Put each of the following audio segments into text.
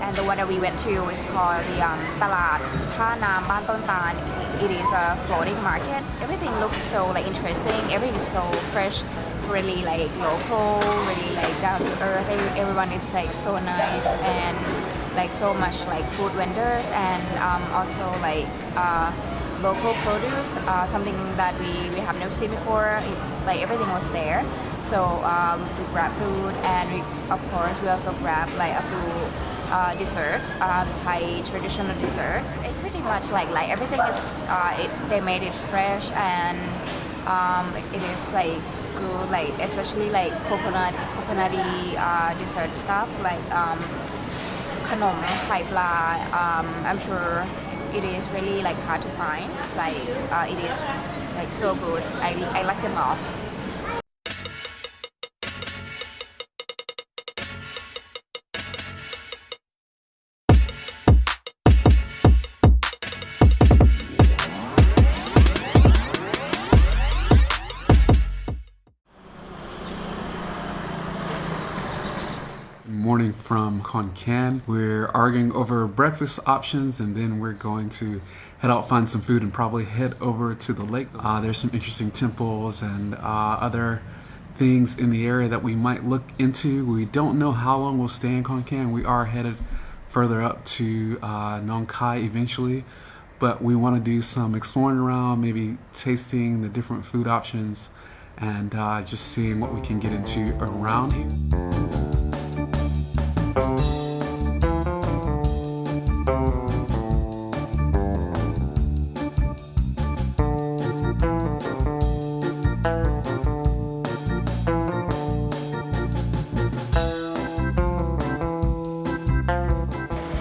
and the one that we went to is called the ตลาดท่าน้ำบ้านต้นตาล It is a floating market. Everything looks so like interesting. Everything is so fresh, really like local, really like down to earth. Everyone is like so nice and like so much like food vendors and also like local produce, something that we have never seen before. Like everything was there. So we grab food and of course we also grab like a few desserts, Thai traditional desserts. It pretty much like everything is they made it fresh and it is like good, like especially like coconutty dessert stuff like ขนมไข่ปลา I'm sure it is really like hard to find. Like it is like so good. I like them all. Morning from Khon Kaen. We're arguing over breakfast options and then we're going to head out, find some food and probably head over to the lake. There's some interesting temples and other things in the area that we might look into. We don't know how long we'll stay in Khon Kaen. We are headed further up to Nong Khai eventually, but we want to do some exploring around, maybe tasting the different food options and just seeing what we can get into around here.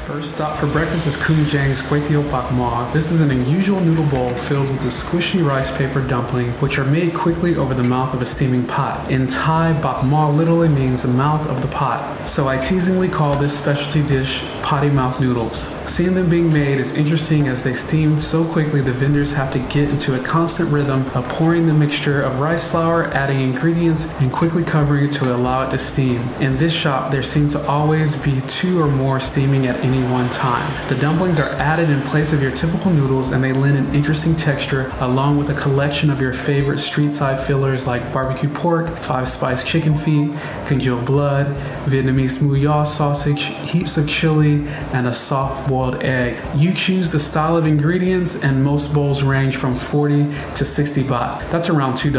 First stop for breakfast is Jaeng's Kwaytheeo bak hmọ. This is an unusual noodle bowl filled with a squishy rice paper dumpling, which are made quickly over the mouth of a steaming pot. In Thai, bak hmọ literally means the mouth of the pot, so I teasingly call this specialty dish potty mouth noodles. Seeing them being made is interesting as they steam so quickly the vendors have to get into a constant rhythm of pouring the mixture of rice flour, adding ingredients, and quickly covering it to allow it to steam. In this shop, there seem to always be 2 or more steaming at any one time. The dumplings are added in place of your typical noodles and they lend an interesting texture along with a collection of your favorite street side fillers like barbecue pork, 5-spice chicken feet, congealed blood, Vietnamese mu yaw sausage, heaps of chili, and a soft boiled egg. You choose the style of ingredients and most bowls range from 40 to 60 baht. That's around $2.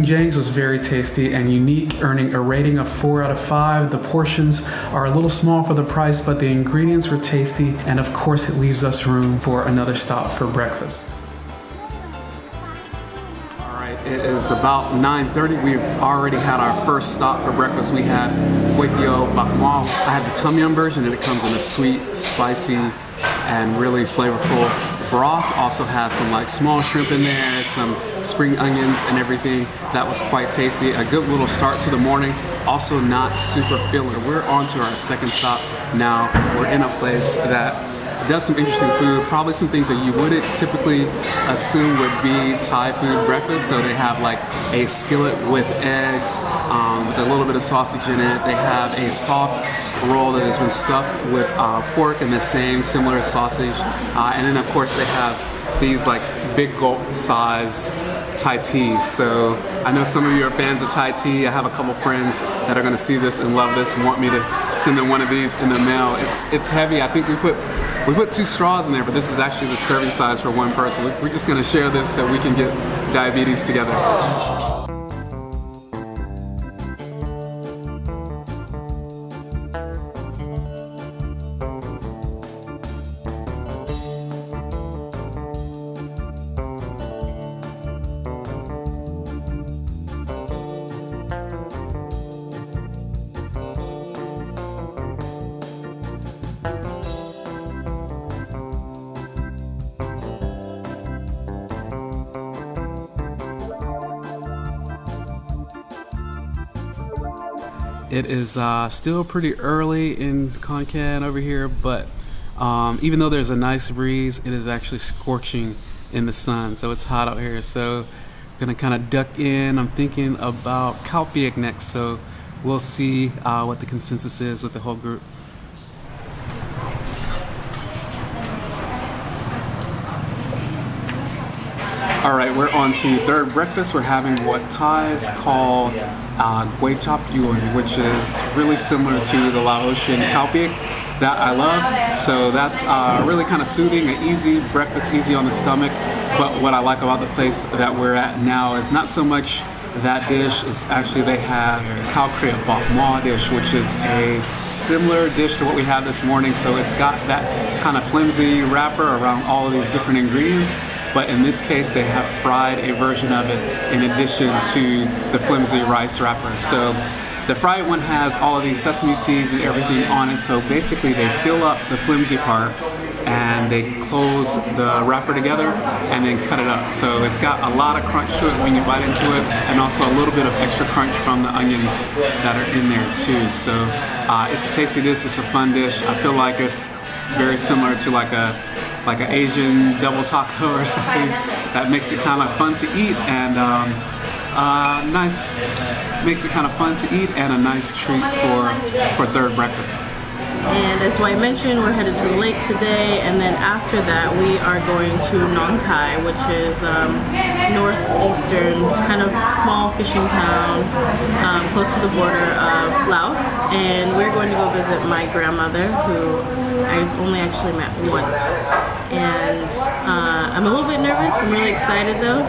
Jaeng's was very tasty and unique, earning a rating of 4 out of 5. The portions are a little small for the price, but the ingredients were tasty and of course it leaves us room for another stop for breakfast. It is about 9:30. We've already had our first stop for breakfast. We had Kwaytheeo bak hmọ. I had the tom yum version and it comes in a sweet, spicy, and really flavorful broth. Also has some like small shrimp in there, some spring onions and everything. That was quite tasty. A good little start to the morning. Also not super filling. So we're on to our second stop now. We're in a place that does some interesting food, probably some things that you wouldn't typically assume would be Thai food breakfast. So they have like a skillet with eggs, with a little bit of sausage in it. They have a soft roll that has been stuffed with pork and the same similar sausage. And then of course they have these like big gulp size Thai tea. So I know some of you are fans of Thai tea. I have a couple friends that are going to see this and love this and want me to send them one of these in the mail. It's heavy. I think we put 2 straws in there, but this is actually the serving size for one person. We're just going to share this so we can get diabetes together. It is still pretty early in Khon Kaen over here, but even though there's a nice breeze, it is actually scorching in the sun, so it's hot out here. So gonna kind of duck in. I'm thinking about Khao next, so we'll see what the consensus is with the whole group. All right, we're on to third breakfast. We're having what Thais call Yuen, which is really similar to the Laotian Khao that I love. So that's really kind of soothing, an easy breakfast, easy on the stomach. But what I like about the place that we're at now is not so much that dish. It's actually they have Khao Kriap dish, which is a similar dish to what we had this morning. So it's got that kind of flimsy wrapper around all of these different ingredients. But in this case, they have fried a version of it in addition to the flimsy rice wrapper. So the fried one has all of these sesame seeds and everything on it. So basically they fill up the flimsy part and they close the wrapper together and then cut it up. So it's got a lot of crunch to it when you bite into it, and also a little bit of extra crunch from the onions that are in there too. So it's a tasty dish, it's a fun dish. I feel like it's very similar to like an Asian double taco or something that makes it kind of fun to eat and makes it kind of fun to eat and a nice treat for third breakfast. And as Dwight mentioned, we're headed to the lake today, and then after that we are going to Nong Khai, which is northeastern, kind of small fishing town close to the border of Laos, and we're going to go visit my grandmother, who I've only actually met once. And I'm a little bit nervous. I'm really excited though,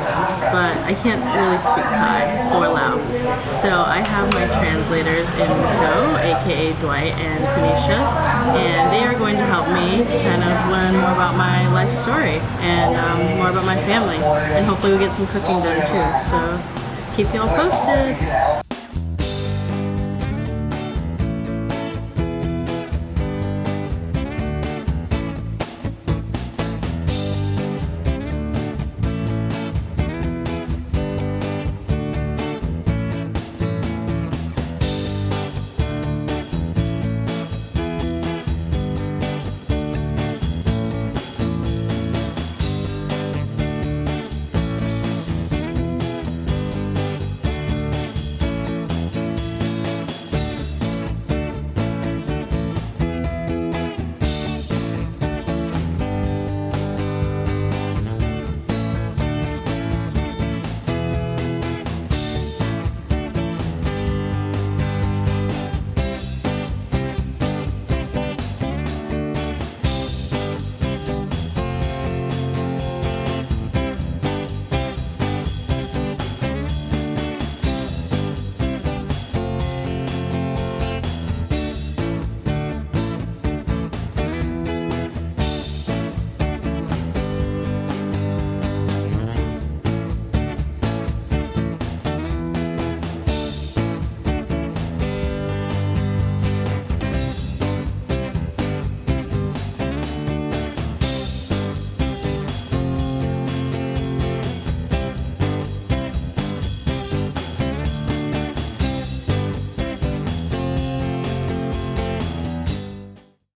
but I can't really speak Thai or Lao. So I have my translators in tow, aka Dwight and Nisha, and they are going to help me kind of learn more about my life story and more about my family. And hopefully we get some cooking done too. So keep y'all posted.